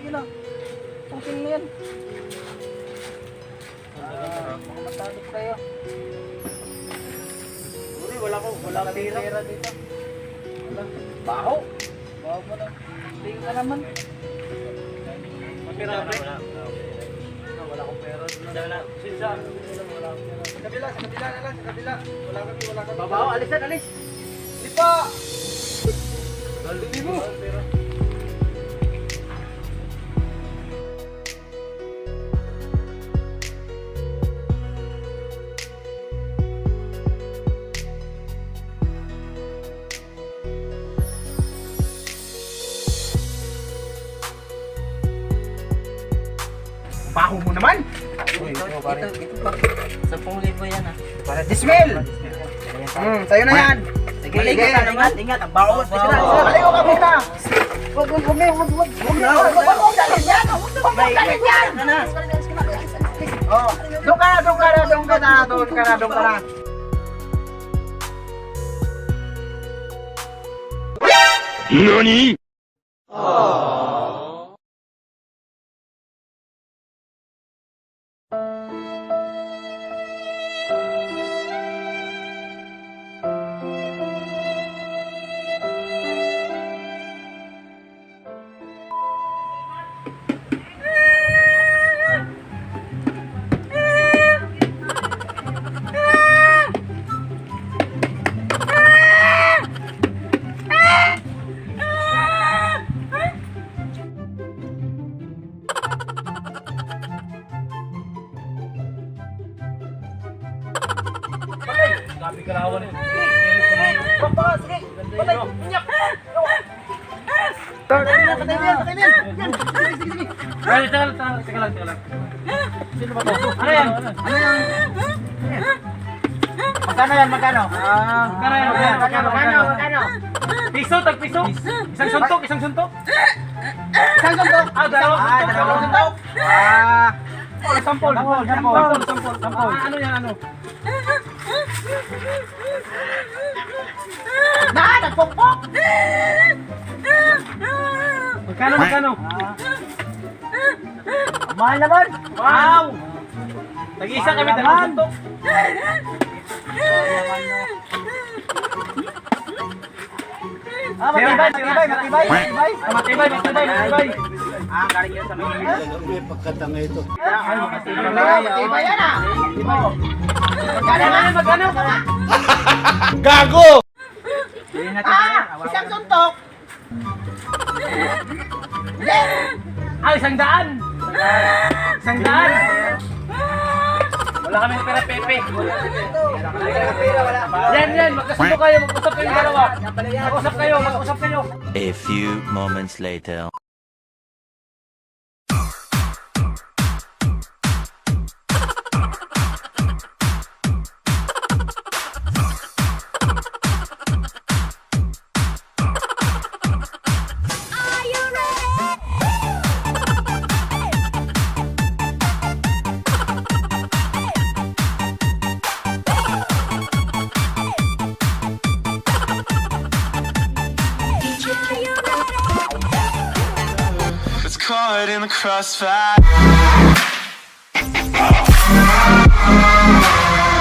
sige na. Pangting na yan. Mga matadot kayo. Uri, wala kang pera dito. Wala. Baho. Baho mo na. Tingin ka naman. Wala akong pera. Sinsa. Wala akong pera. Sa kabila na lang, sa kabila. Wala kami. Babaho, alis. Lipa! Dali mo. Baho mo naman! Ito pa. 10,000 yan ah. Para dismil! Sa'yo na yan! Sige, ingat. Ang baho. Aligo ka muna! Huwag na! Doon ka na! NANI?! Sabi kalawan eh. Papa, sige. Patay, minyak. Patay mo yan. Ay, teka lang. Sino ba to? Ano yan? Magkano? Magkano? Piso, tag-piso? Isang suntok? Isang suntok? Dalawang suntok? Sampol. Ano yan, ano? Nagpokpok! Magkano? Mahal naman! Wow! Tag-isa kami, dalawang suntok. Matibay. Galing yan sa mga May pagkatanga ito. Matibay yan ah! Magkano? Gago! Isang suntok! Isang daan! Wala kami pera, Pepe. Yan. Magkasundo kayo. Mag-usap kayo dalawa. Mag-usap kayo. A few moments later. Caught in the crossfire.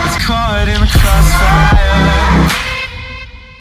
It's caught in the crossfire.